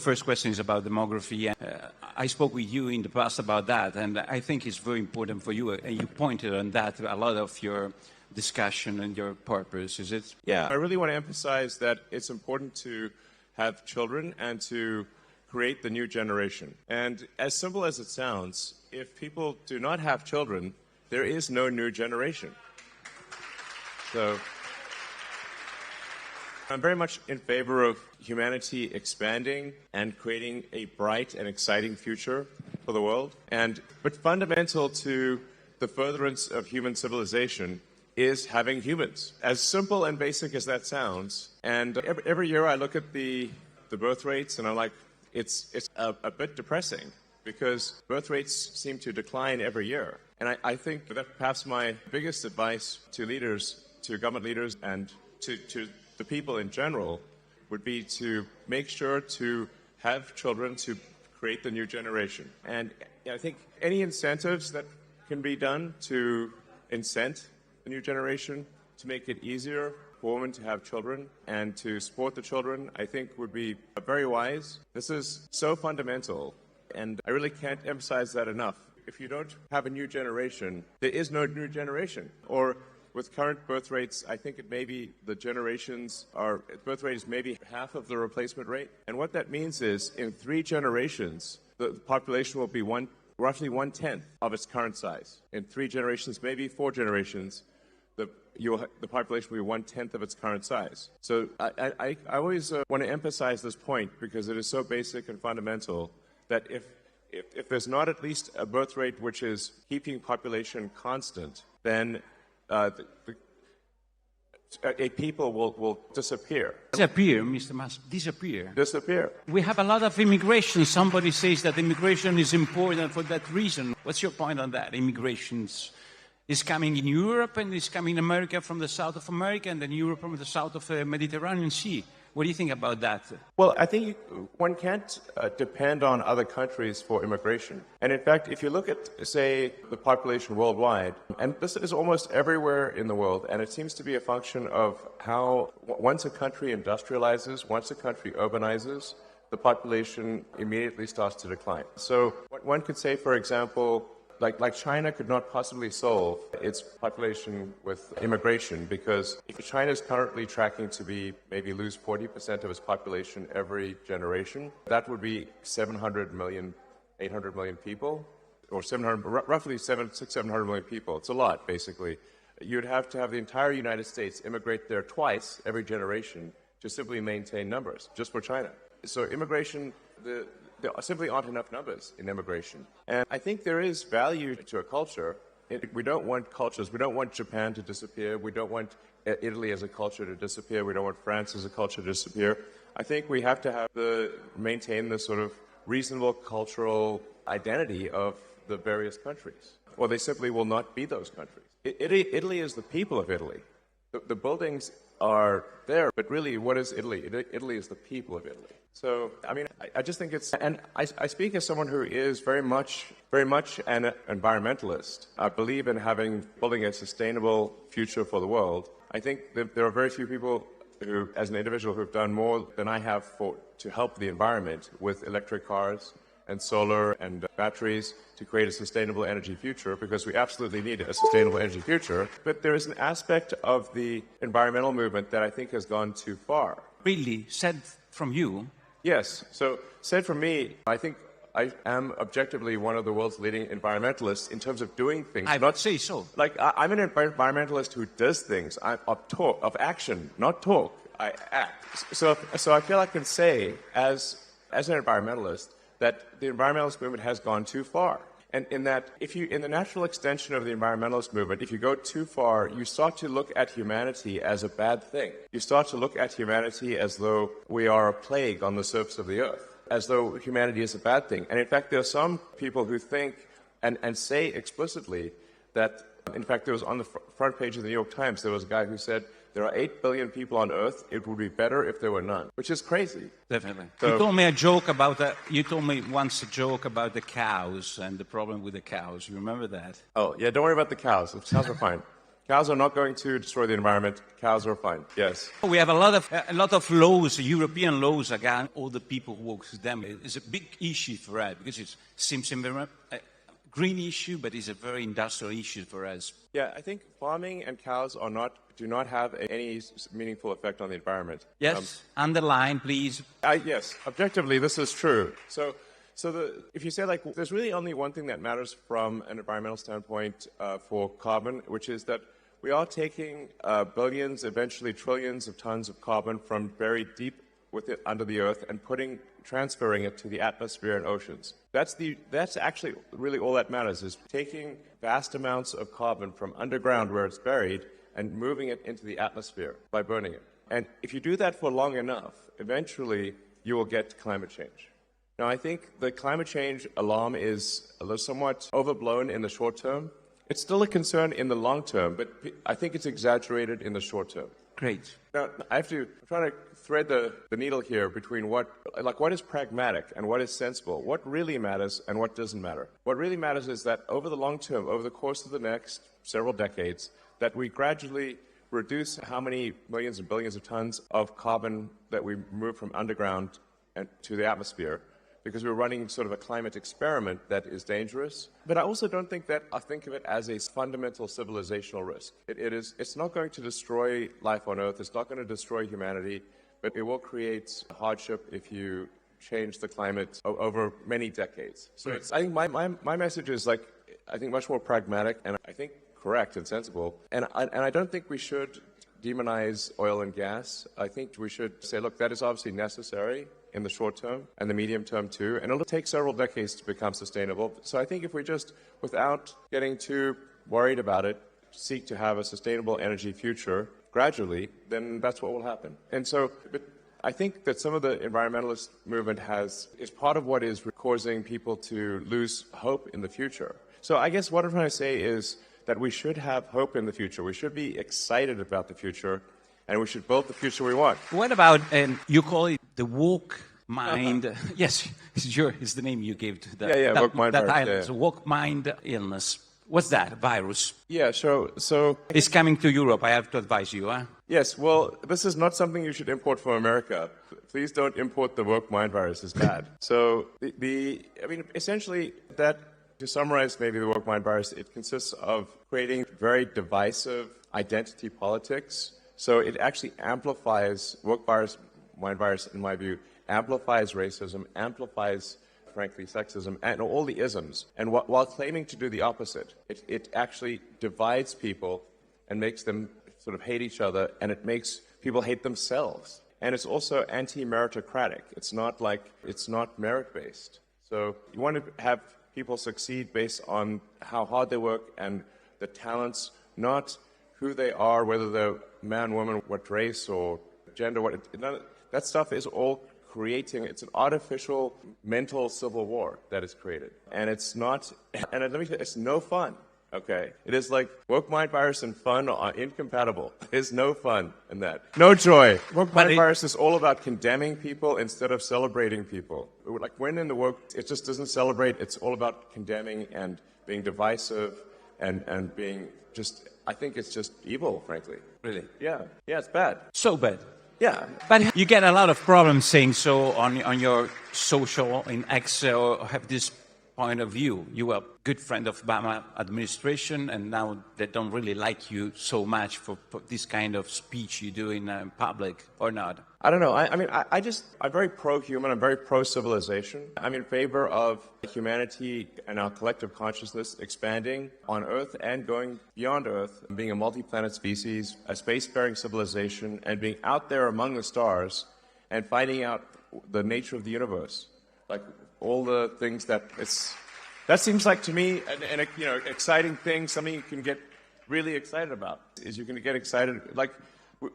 First question is about demography. I spoke with you in the past about that, and I think it's very important for you, and you pointed on that a lot of your discussion and your purpose. Is it? Yeah, I really want to emphasize that it's important to have children and to create the new generation. And as simple as it sounds, if people do not have children, there is no new generation. So I'm very much in favor of humanity expanding and creating a bright and exciting future for the world. But fundamental to the furtherance of human civilization is having humans. As simple and basic as that sounds, and every year I look at the birth rates and I'm like, it's a bit depressing because birth rates seem to decline every year. And I think that perhaps my biggest advice to leaders, to government leaders, and to the people in general would be to make sure to have children to create the new generation. And I think any incentives that can be done to incent the new generation, to make it easier for women to have children and to support the children, I think would be very wise. This is so fundamental, and I really can't emphasize that enough. If you don't have a new generation, there is no new generation. Or with current birth rates, I think it may be the birth rate is maybe half of the replacement rate. And what that means is in 3 generations, the population will be roughly 1/10 of its current size. In 3 generations, maybe 4 generations, the population will be 1/10 of its current size. So I always want to emphasize this point because it is so basic and fundamental that if there's not at least a birth rate which is keeping population constant, then a people will disappear. Disappear, Mr. Musk, disappear. Disappear. We have a lot of immigration. Somebody says that immigration is important for that reason. What's your point on that? Immigration is coming in Europe and is coming in America from the south of America and then Europe from the south of the Mediterranean Sea. What do you think about that? Well, I think one can't depend on other countries for immigration. And in fact, if you look at, say, the population worldwide, and this is almost everywhere in the world, and it seems to be a function of how once a country industrializes, once a country urbanizes, the population immediately starts to decline. So one could say, for example, like China could not possibly solve its population with immigration because if China is currently tracking to be maybe lose 40% of its population every generation, that would be 700 million, 800 million people, or roughly 700 million people. It's a lot, basically. You'd have to have the entire United States immigrate there twice every generation to simply maintain numbers, just for China. So immigration, there simply aren't enough numbers in immigration. And I think there is value to a culture. We don't want cultures. We don't want Japan to disappear. We don't want Italy as a culture to disappear. We don't want France as a culture to disappear. I think we have to maintain the sort of reasonable cultural identity of the various countries, or they simply will not be those countries. Italy is the people of Italy. The buildings are there, but really, what is Italy? Italy is the people of Italy. So, I mean, I just think it's, and I speak as someone who is very much an environmentalist. I believe in building a sustainable future for the world. I think that there are very few people who, as an individual, who've done more than I have to help the environment with electric cars and solar and batteries to create a sustainable energy future, because we absolutely need a sustainable energy future. But there is an aspect of the environmental movement that I think has gone too far. Really? Said from you? Yes. So, said from me, I think I am objectively one of the world's leading environmentalists in terms of doing things. I would say so. Like, I'm an environmentalist who does things. I'm of action, not talk. I act. So I feel I can say, as an environmentalist, that the environmentalist movement has gone too far. And in that, in the natural extension of the environmentalist movement, if you go too far, you start to look at humanity as a bad thing. You start to look at humanity as though we are a plague on the surface of the earth, as though humanity is a bad thing. And in fact, there are some people who think and say explicitly that, in fact, there was on the front page of the New York Times, there was a guy who said, there are 8 billion people on Earth. It would be better if there were none, which is crazy. Definitely. So, you told me once a joke about the cows and the problem with the cows. You remember that? Oh, yeah, don't worry about the cows. The cows are fine. Cows are not going to destroy the environment. Cows are fine. Yes. We have a lot of laws, European laws against all the people who work with them. It's a big issue for us because it seems a green issue, but it's a very industrial issue for us. Yeah, I think farming and cows do not have any meaningful effect on the environment. Yes, underline, please. Yes, objectively, this is true. If you say there's really only one thing that matters from an environmental standpoint for carbon, which is that we are taking billions, eventually trillions of tons of carbon from buried deep under the earth and transferring it to the atmosphere and oceans. That's actually really all that matters, is taking vast amounts of carbon from underground where it's buried and moving it into the atmosphere by burning it. And if you do that for long enough, eventually you will get climate change. Now, I think the climate change alarm is somewhat overblown in the short term. It's still a concern in the long term, but I think it's exaggerated in the short term. Great. Now, I'm trying to thread the needle here between what is pragmatic and what is sensible, what really matters and what doesn't matter. What really matters is that over the long term, over the course of the next several decades, that we gradually reduce how many millions and billions of tons of carbon that we move from underground and to the atmosphere, because we're running sort of a climate experiment that is dangerous. But I also don't think that I think of it as a fundamental civilizational risk. It's not going to destroy life on Earth. It's not going to destroy humanity, but it will create hardship if you change the climate over many decades. So I think my message is I think much more pragmatic and I think correct and sensible. And I don't think we should demonize oil and gas. I think we should say, look, that is obviously necessary in the short term and the medium term too, and it'll take several decades to become sustainable. So I think if we just, without getting too worried about it, seek to have a sustainable energy future gradually, then that's what will happen. And so, but I think that some of the environmentalist movement is part of what is causing people to lose hope in the future. So I guess what I'm trying to say is that we should have hope in the future. We should be excited about the future, and we should build the future we want. What about, you call it the woke mind? Yes, it's the name you gave to that. Woke mind that virus. illness, woke mind illness. What's that virus? Yeah, so It's coming to Europe. I have to advise you, huh? Yes, well, this is not something you should import from America. Please don't import the woke mind virus. It's bad. So essentially to summarize maybe the woke mind virus, it consists of creating very divisive identity politics. So it actually amplifies, mind virus, in my view, amplifies racism, amplifies, frankly, sexism, and all the isms. And while claiming to do the opposite, it actually divides people and makes them sort of hate each other, and it makes people hate themselves. And it's also anti-meritocratic. It's not merit-based. So you want to have people succeed based on how hard they work and the talents, not who they are, whether they're man, woman, what race or gender, that stuff is all it's an artificial mental civil war that is created. And it's not, and let me tell you, it's no fun, okay? It is like woke mind virus and fun are incompatible. There's no fun in that. No joy. Woke mind virus is all about condemning people instead of celebrating people. Like when in the woke, it just doesn't celebrate. It's all about condemning and being divisive and being just, I think it's just evil, frankly. Really? Yeah, it's bad. So bad. Yeah. But you get a lot of problems saying so on your social, in X, or have this point of view. You were a good friend of Obama administration, and now they don't really like you so much for this kind of speech you do in public, or not? I don't know. I'm very pro-human. I'm very pro-civilization. I'm in favor of humanity and our collective consciousness expanding on Earth and going beyond Earth, being a multi-planet species, a spacefaring civilization, and being out there among the stars and finding out the nature of the universe. Like all the things that seems like to me an exciting thing, something you can get really excited about. Is you can get excited, like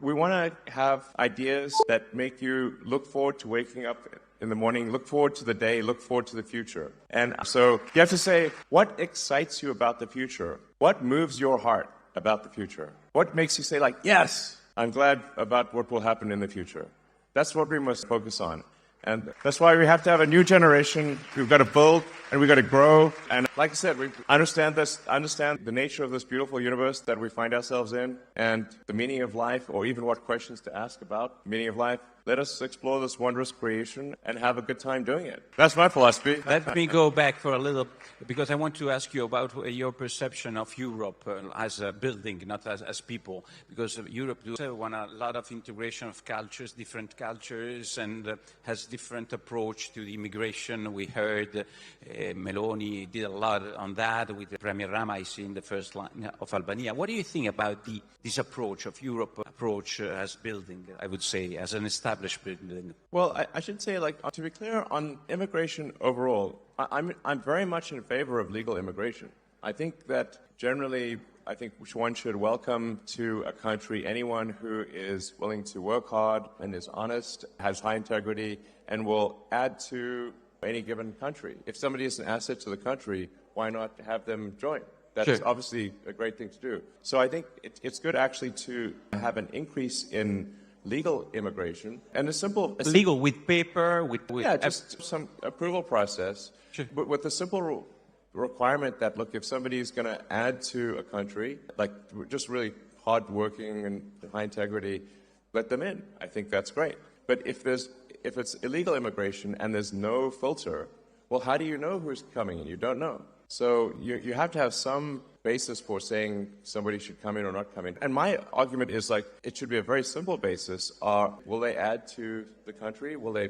we want to have ideas that make you look forward to waking up in the morning, look forward to the day, look forward to the future. And so you have to say, what excites you about the future? What moves your heart about the future? What makes you say, like, yes, I'm glad about what will happen in the future? That's what we must focus on. And that's why we have to have a new generation. We've got to build and we got to grow. And like I said, we understand the nature of this beautiful universe that we find ourselves in, and the meaning of life, or even what questions to ask about the meaning of life. Let us explore this wondrous creation and have a good time doing it. That's my philosophy. Let me go back for a little, because I want to ask you about your perception of Europe as a building, not as people. Because Europe does want a lot of integration of cultures, different cultures, and has different approach to the immigration. We heard Meloni did a lot on that with Premier Rama, I see, in the first line of Albania. What do you think about this approach of Europe approach as building, I would say, as an established building? Well, I should say, like, to be clear, on immigration overall, I'm very much in favor of legal immigration. I think that generally, I think one should welcome to a country anyone who is willing to work hard and is honest, has high integrity, and will add to any given country. If somebody is an asset to the country, why not have them join? That's obviously a great thing to do. So I think it's good actually to have an increase in legal immigration and legal with paper, with just some approval process, but with the simple requirement that, look, if somebody is going to add to a country, like just really hardworking and high integrity, let them in. I think that's great. But if it's illegal immigration and there's no filter, well, how do you know who's coming in? You don't know. So you have to have some basis for saying somebody should come in or not come in. And my argument is, like, it should be a very simple basis. Will they add to the country? Will they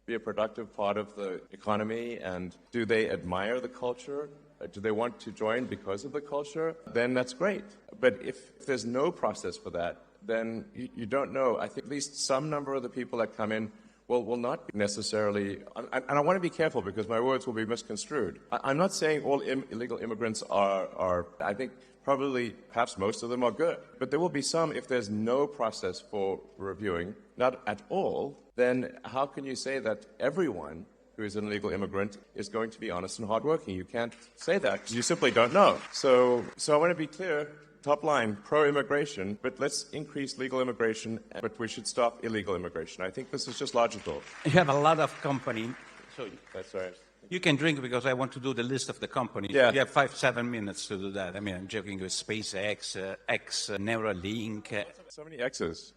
be a productive part of the economy? And do they admire the culture? Do they want to join because of the culture? Then that's great. But if there's no process for that, then you don't know. I think at least some number of the people that come in will not be necessarily, and I want to be careful because my words will be misconstrued. I'm not saying all illegal immigrants are, I think probably, perhaps most of them are good. But there will be some, if there's no process for reviewing, not at all, then how can you say that everyone who is an illegal immigrant is going to be honest and hardworking? You can't say that. You simply don't know. So I want to be clear. Top line, pro-immigration, but let's increase legal immigration, but we should stop illegal immigration. I think this is just logical. You have a lot of company. So that's right. You can drink because I want to do the list of the companies. Yeah. You have 5-7 minutes to do that. I mean, I'm joking with SpaceX, X, Neuralink. So many X's.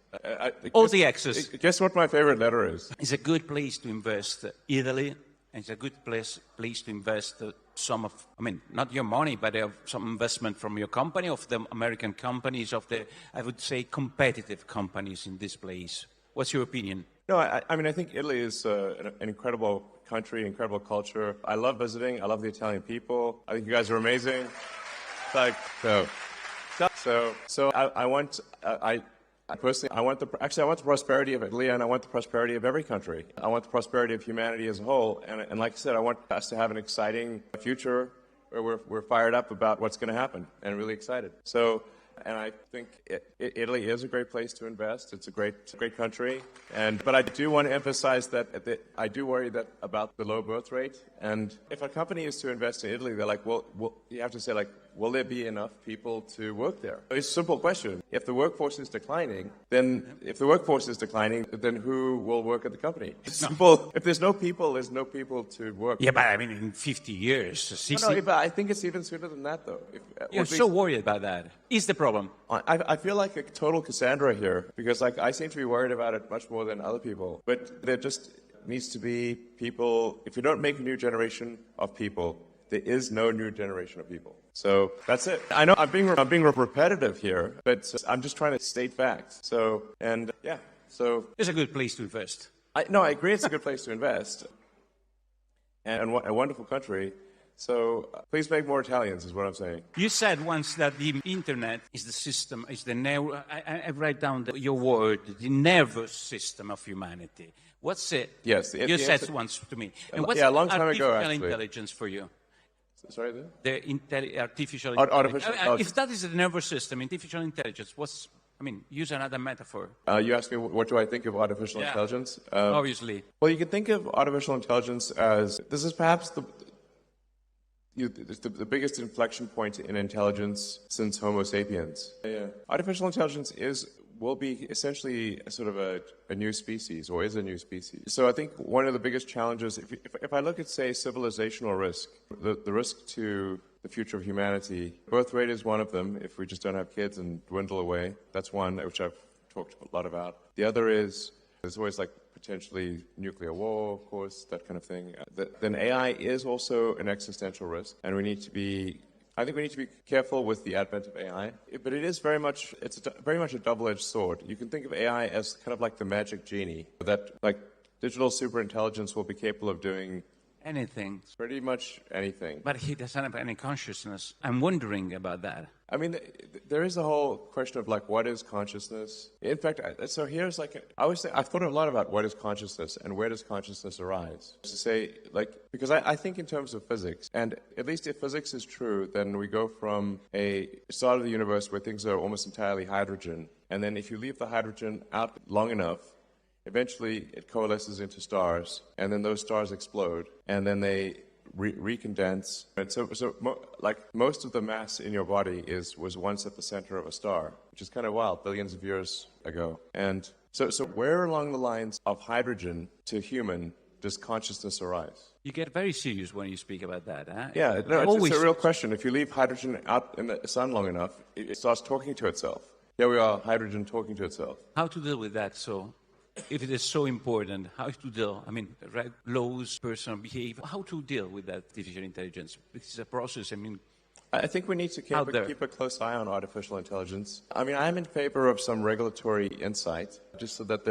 All the X's. Guess what my favorite letter is? It's a good place to invest. Italy. And it's a good place to invest some of, I mean, not your money, but some investment from your company, of the American companies, of the, I would say, competitive companies in this place. What's your opinion? No, I mean, I think Italy is an incredible country, incredible culture. I love visiting. I love the Italian people. I think you guys are amazing. Like, so I personally, I want the prosperity of Italy, and I want the prosperity of every country. I want the prosperity of humanity as a whole. And like I said, I want us to have an exciting future where we're fired up about what's going to happen and really excited. So, and I think Italy is a great place to invest. It's a great country. But I do want to emphasize that I do worry that about the low birth rate. And if a company is to invest in Italy, they're like, well, you have to say, like, will there be enough people to work there? It's a simple question. If the workforce is declining, then who will work at the company? It's simple. If there's no people to work. Yeah, but I mean, in 50 years, 60... No, but I think it's even sooner than that, though. You're so worried about that. Is the problem? I feel like a total Cassandra here, because like I seem to be worried about it much more than other people. But there just needs to be people. If you don't make a new generation of people, there is no new generation of people. So that's it. I know I'm being repetitive here, but I'm just trying to state facts. So it's a good place to invest. I agree. It's a good place to invest, and a wonderful country. So please make more Italians, is what I'm saying. You said once that the internet is the system, is the I write down your word, the nervous system of humanity. What's it? Yes. You said once to me. And what's a long time ago, artificial actually. Intelligence for you? Sorry? Artificial Artificial intelligence. If that is the nervous system, artificial intelligence, use another metaphor. You asked me, what do I think of artificial intelligence? Obviously. Well, you can think of artificial intelligence as, this is perhaps the biggest inflection point in intelligence since Homo sapiens. Yeah. Artificial intelligence is will be essentially sort of a new species, or is a new species. So I think one of the biggest challenges, if I look at, say, civilizational risk, the risk to the future of humanity, birth rate is one of them. If we just don't have kids and dwindle away, that's one, which I've talked a lot about. The other is, there's always like potentially nuclear war, of course, that kind of thing. Then AI is also an existential risk, and I think we need to be careful with the advent of AI, but it is very much a double-edged sword. You can think of AI as kind of like the magic genie, that like digital superintelligence will be capable of doing anything. Pretty much anything. But he doesn't have any consciousness. I'm wondering about that. I mean, there is a whole question of like, what is consciousness? In fact, so here's like, I've thought a lot about what is consciousness and where does consciousness arise. To say, like, because I think in terms of physics, and at least if physics is true, then we go from a start of the universe where things are almost entirely hydrogen, and then if you leave the hydrogen out long enough, eventually it coalesces into stars, and then those stars explode, and then they recondense. And like most of the mass in your body was once at the center of a star, which is kind of wild, billions of years ago. And so where along the lines of hydrogen to human does consciousness arise? You get very serious when you speak about that, huh? Yeah, no, it's a real question. If you leave hydrogen out in the sun long enough, it starts talking to itself. Here we are, hydrogen talking to itself. How to deal with that? So, if it is so important, how to deal? I mean, laws, personal behavior. How to deal with that artificial intelligence? It's a process. I mean, I think we need to keep a close eye on artificial intelligence. I mean, I'm in favor of some regulatory insight, just so that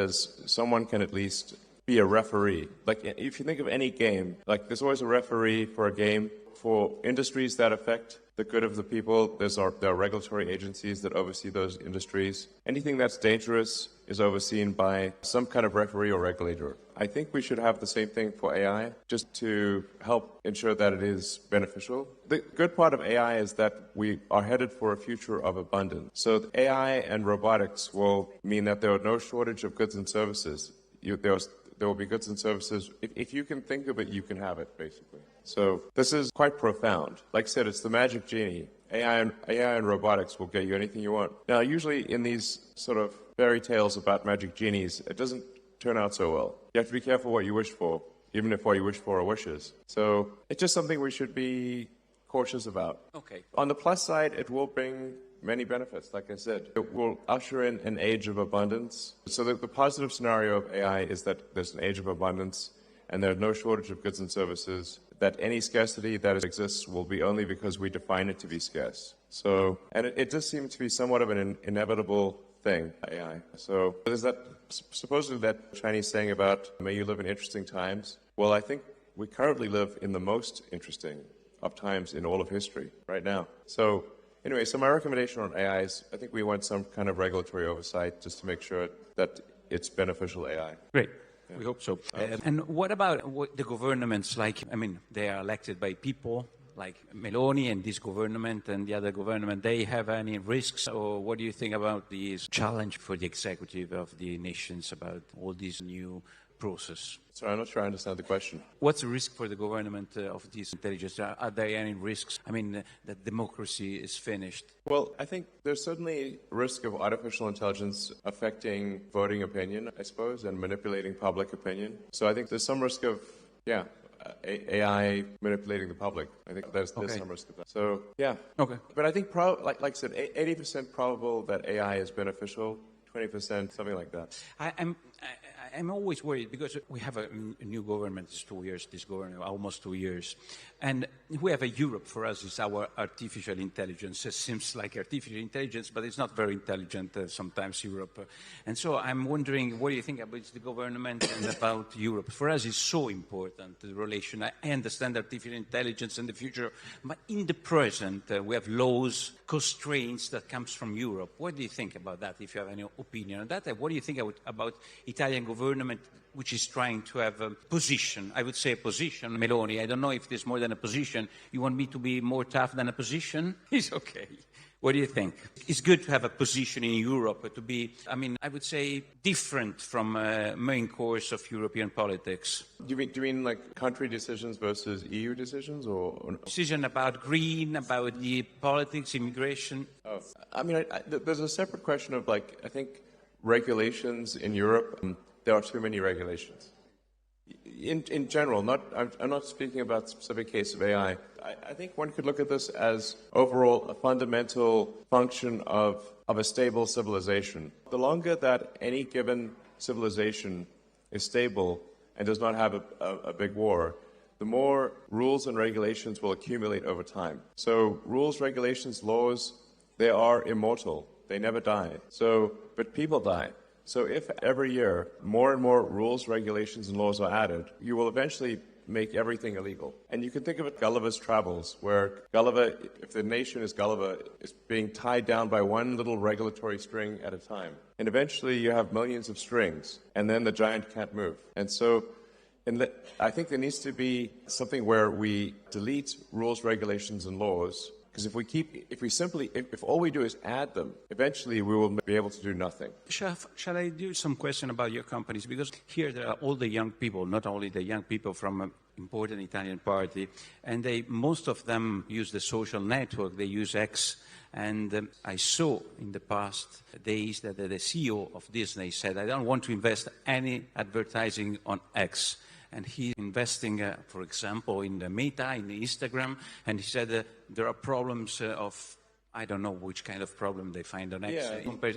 someone can at least be a referee. Like, if you think of any game, like there's always a referee for a game. For industries that affect the good of the people, there are regulatory agencies that oversee those industries. Anything that's dangerous is overseen by some kind of referee or regulator. I think we should have the same thing for AI, just to help ensure that it is beneficial. The good part of AI is that we are headed for a future of abundance. So AI and robotics will mean that there are no shortage of goods and services. There will be goods and services. If you can think of it, you can have it, basically. So this is quite profound. Like I said, it's the magic genie. AI and robotics will get you anything you want. Now, usually in these sort of fairy tales about magic genies, it doesn't turn out so well. You have to be careful what you wish for, even if what you wish for are wishes. So it's just something we should be cautious about. Okay. On the plus side, it will bring many benefits, like I said. It will usher in an age of abundance. So the positive scenario of AI is that there's an age of abundance and there's no shortage of goods and services, that any scarcity that exists will be only because we define it to be scarce. So, and it does seem to be somewhat of an inevitable thing, AI. So there's that, supposedly that Chinese saying about, may you live in interesting times. Well, I think we currently live in the most interesting of times in all of history right now. So anyway, so my recommendation on AI is I think we want some kind of regulatory oversight just to make sure that it's beneficial AI. Great. Yeah. We hope so. And what about the governments? Like, I mean, they are elected by people, like Meloni and this government and the other government. They have any risks? Or what do you think about this challenge for the executive of the nations about all these new process? Sorry, I'm not sure I understand the question. What's the risk for the government of this intelligence? Are there any risks? I mean, that democracy is finished. Well, I think there's certainly risk of artificial intelligence affecting voting opinion, I suppose, and manipulating public opinion. So I think there's some risk of, AI manipulating the public. I think there's some risk of that. So, yeah. Okay. But I think, like I said, 80% probable that AI is beneficial, 20%, something like that. I'm always worried because we have a new government. It's 2 years, this government, almost 2 years. And we have a Europe, for us, is our artificial intelligence. It seems like artificial intelligence, but it's not very intelligent sometimes, Europe. And so I'm wondering, what do you think about the government and about Europe? For us, it's so important, the relation. I understand artificial intelligence in the future, but in the present, we have laws, constraints that comes from Europe. What do you think about that, if you have any opinion on that? And what do you think about Italian government, which is trying to have a position, I would say a position, Meloni, I don't know if there's more than a position. You want me to be more tough than a position? It's okay. What do you think? It's good to have a position in Europe, to be, I mean, I would say different from main course of European politics. Do you mean like country decisions versus EU decisions, or? Decision about green, about the politics, immigration? Oh, I mean, there's a separate question of like, I think regulations in Europe, there are too many regulations. In general, I'm not speaking about a specific case of AI. I think one could look at this as overall a fundamental function of a stable civilization. The longer that any given civilization is stable and does not have a big war, the more rules and regulations will accumulate over time. So rules, regulations, laws, they are immortal. They never die. But people die. So if every year more and more rules, regulations, and laws are added, you will eventually make everything illegal. And you can think of it Gulliver's Travels, where Gulliver, if the nation is Gulliver, is being tied down by one little regulatory string at a time. And eventually you have millions of strings, and then the giant can't move. And so I think there needs to be something where we delete rules, regulations, and laws. Because if all we do is add them, eventually we will be able to do nothing. Shall I do some question about your companies? Because here there are all the young people, not only the young people from an important Italian party, and most of them use the social network, they use X. And I saw in the past days that the CEO of Disney said, I don't want to invest any advertising on X. And he's investing, for example, in the Meta, in the Instagram, and he said there are problems of, I don't know which kind of problem they find on X.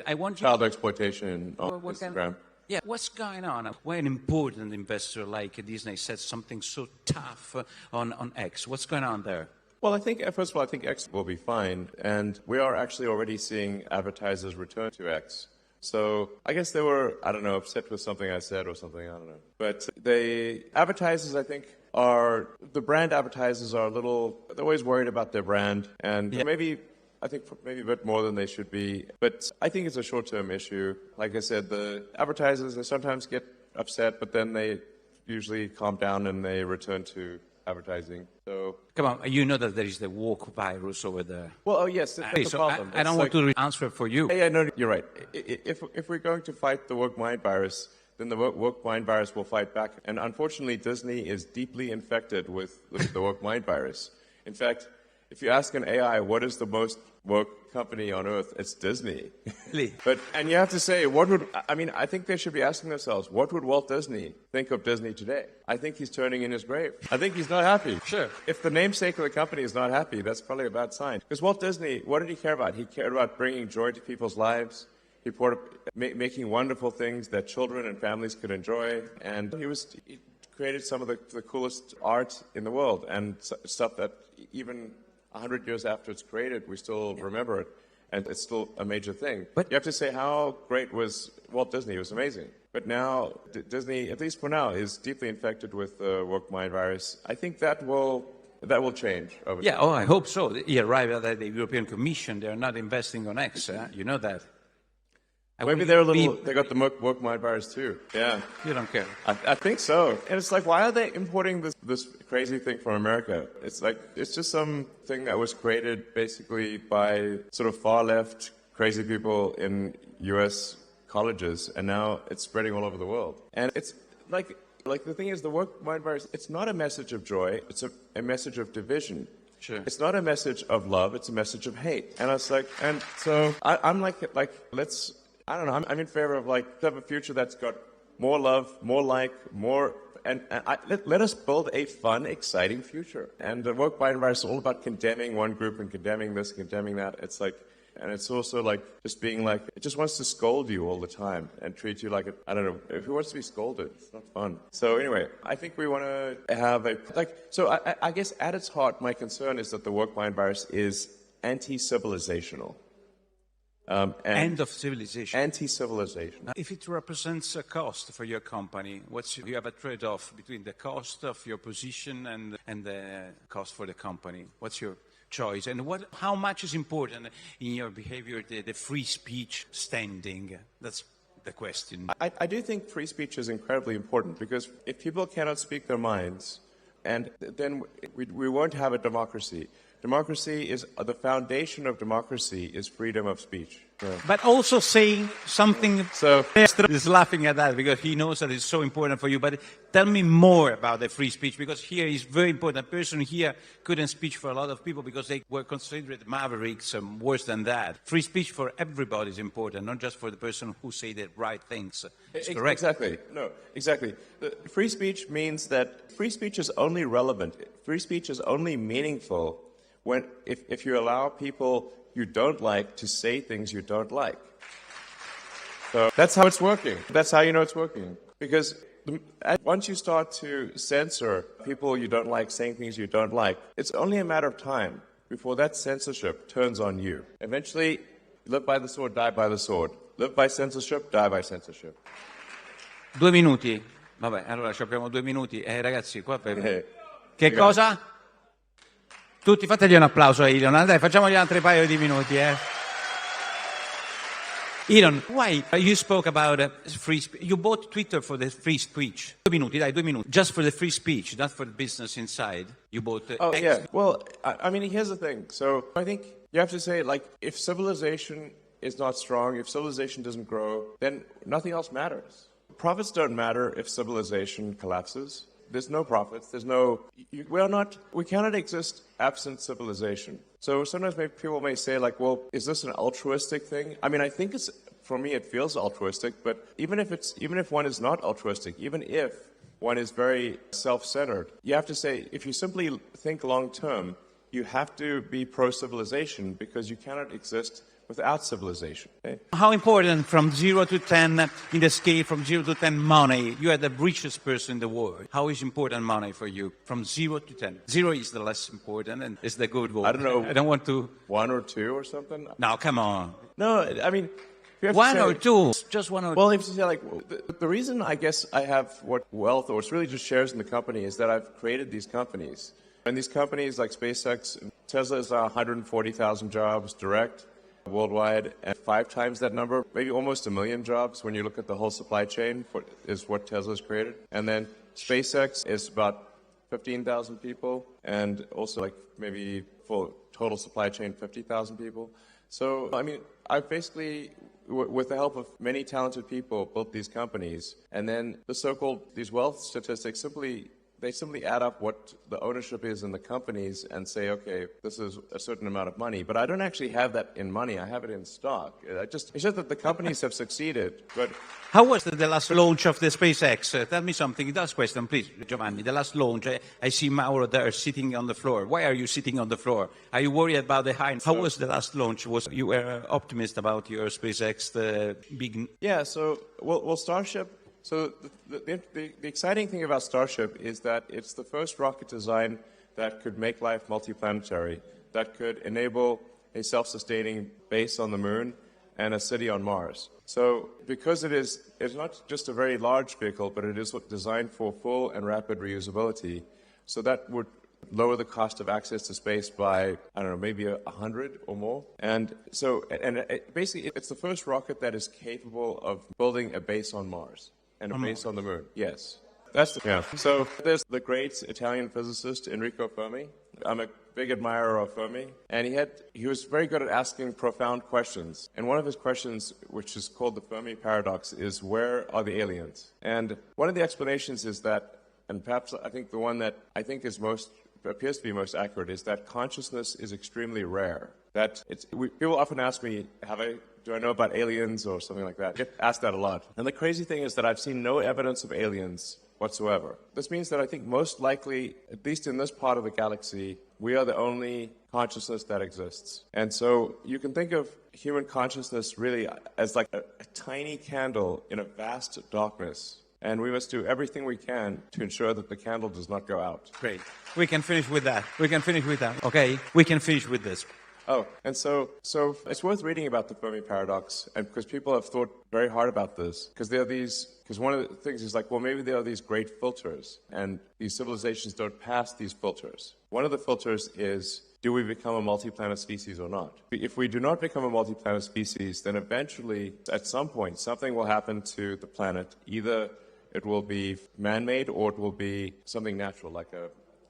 I want child exploitation on Instagram. What's going on? Why an important investor like Disney said something so tough on X? What's going on there? Well, first of all, I think X will be fine, and we are actually already seeing advertisers return to X. So I guess they were, I don't know, upset with something I said or something, I don't know. But the advertisers, I think, the brand advertisers are they're always worried about their brand. And maybe a bit more than they should be. But I think it's a short-term issue. Like I said, the advertisers, they sometimes get upset, but then they usually calm down and they return to advertising. So come on, you know that there is the woke virus over there. Well, yes, that's the problem. I don't want to answer for you. Yeah, no, you're right. If we're going to fight the woke mind virus, then the woke mind virus will fight back. And unfortunately, Disney is deeply infected with the woke mind virus. In fact, if you ask an AI what is the most woke company on earth, it's Disney. Really? And you have to say, I think they should be asking themselves, what would Walt Disney think of Disney today? I think he's turning in his grave. I think he's not happy. Sure. If the namesake of the company is not happy, that's probably a bad sign. Because Walt Disney, what did he care about? He cared about bringing joy to people's lives. He making wonderful things that children and families could enjoy. And he created some of the coolest art in the world and stuff that even 100 years after it's created, we still remember it, and it's still a major thing. But you have to say, how great was Walt Disney? It was amazing. But now, Disney, at least for now, is deeply infected with the woke mind virus. I think that will change over time. I hope so. You're right that the European Commission, they're not investing on X. You know that. Maybe they got the woke mind virus too. Yeah. You don't care. I think so. And it's like, why are they importing this crazy thing from America? It's just something that was created basically by sort of far left crazy people in US colleges, and now it's spreading all over the world. And it's like the thing is, the woke mind virus, it's not a message of joy, it's a message of division. Sure. It's not a message of love, it's a message of hate. And it's like, and so I'm like let's, I don't know, I'm in favor of have a future that's got more love, more more, and let us build a fun, exciting future. And the woke mind virus is all about condemning one group and condemning this, condemning that. It's like, and it's also just being it just wants to scold you all the time and treat you like I don't know, who wants to be scolded? It's not fun. So anyway, I think we want to have I guess at its heart, my concern is that the woke mind virus is anti-civilizational. End of civilization. Anti-civilization. If it represents a cost for your company, you have a trade-off between the cost of your position and the cost for the company. What's your choice? And how much is important in your behavior, the free speech standing? That's the question. I do think free speech is incredibly important, because if people cannot speak their minds, and then we won't have a democracy. democracy is the foundation of democracy is freedom of speech. Yeah. But also saying something. So He's laughing at that because he knows that it's so important for you. But tell me more about the free speech, because here is very important. A person here couldn't speak for a lot of people because they were considered mavericks, worse than that. Free speech for everybody is important, not just for the person who say the right things. It's correct. Exactly. No, exactly. Free speech means that free speech is only relevant. Free speech is only meaningful when if you allow people you don't like to say things you don't like. So that's how it's working. That's how you know it's working. Because once you start to censor people you don't like saying things you don't like, it's only a matter of time before that censorship turns on you. Eventually, live by the sword, die by the sword. Live by censorship, die by censorship. 2 minuti. Vabbè, allora ci abbiamo 2 minuti. Ragazzi, qua per... Che cosa? Tutti fategli un applauso a Elon. Dai, facciamogli altri paio di minuti, Elon, why you spoke about free speech? You bought Twitter for the free speech. 2 minuti, dai, 2 minuti. Just for the free speech, not for the business inside. You bought... yeah. Well, I mean, here's the thing. So I think you have to say, like, if civilization is not strong, if civilization doesn't grow, then nothing else matters. Profits don't matter if civilization collapses. There's no profits. There's no... We cannot exist absent civilization. So sometimes people may say, like, well, is this an altruistic thing? I mean, I think for me, it feels altruistic, but even if one is not altruistic, even if one is very self-centered, you have to say, if you simply think long-term, you have to be pro-civilization because you cannot exist without civilization. Okay? How important from 0 to 10 in the scale from 0 to 10 money? You are the richest person in the world. How is important money for you from 0 to 10? 0 is the less important and is the good one. I don't know. I don't want to... 1 or 2 or something? No, come on. No, I mean... One or two? Just one or two? Well, if you say, like, the reason I guess I have what wealth, or it's really just shares in the company, is that I've created these companies. And these companies like SpaceX, Tesla is 140,000 jobs direct worldwide, and 5 times that number, maybe almost 1 million jobs when you look at the whole supply chain is what Tesla's created. And then SpaceX is about 15,000 people, and also like maybe full total supply chain 50,000 people. So, I mean, I've basically, with the help of many talented people, built these companies, and then these wealth statistics simply add up what the ownership is in the companies and say, okay, this is a certain amount of money. But I don't actually have that in money. I have it in stock. It's just that the companies have succeeded. But how was the last launch of the SpaceX? Tell me something. Last question, please, Giovanni. The last launch, I see Mauro there sitting on the floor. Why are you sitting on the floor? Are you worried about the height? How was the last launch? You were optimist about your SpaceX, the big... Yeah, so, well Starship... So the exciting thing about Starship is that it's the first rocket design that could make life multiplanetary, that could enable a self-sustaining base on the moon and a city on Mars. So because it's not just a very large vehicle, but it is designed for full and rapid reusability, so that would lower the cost of access to space by, I don't know, maybe 100 or more. And so, basically, it's the first rocket that is capable of building a base on Mars. And a base on the moon, yes. So there's the great Italian physicist Enrico Fermi. I'm a big admirer of Fermi. And he was very good at asking profound questions. And one of his questions, which is called the Fermi paradox, is where are the aliens? And one of the explanations is that, and perhaps I think the one that I think appears to be most accurate, is that consciousness is extremely rare. People often ask me, do I know about aliens or something like that? I get asked that a lot. And the crazy thing is that I've seen no evidence of aliens whatsoever. This means that I think most likely, at least in this part of the galaxy, we are the only consciousness that exists. And so you can think of human consciousness really as like a tiny candle in a vast darkness. And we must do everything we can to ensure that the candle does not go out. Great. We can finish with that. Okay? We can finish with this. Oh, and so it's worth reading about the Fermi paradox, and because people have thought very hard about this, because one of the things is like, well, maybe there are these great filters, and these civilizations don't pass these filters. One of the filters is, do we become a multi-planet species or not? If we do not become a multi-planet species, then eventually, at some point, something will happen to the planet. Either it will be man-made, or it will be something natural, like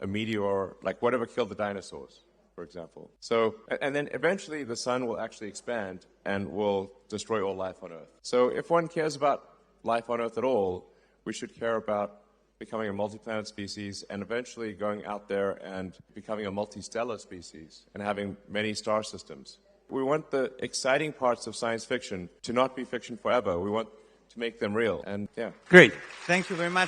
a meteor, like whatever killed the dinosaurs. for example. So, and then eventually the sun will actually expand and will destroy all life on Earth. So if one cares about life on Earth at all, we should care about becoming a multi-planet species and eventually going out there and becoming a multi-stellar species and having many star systems. We want the exciting parts of science fiction to not be fiction forever. We want to make them real. And yeah. Great. Thank you very much.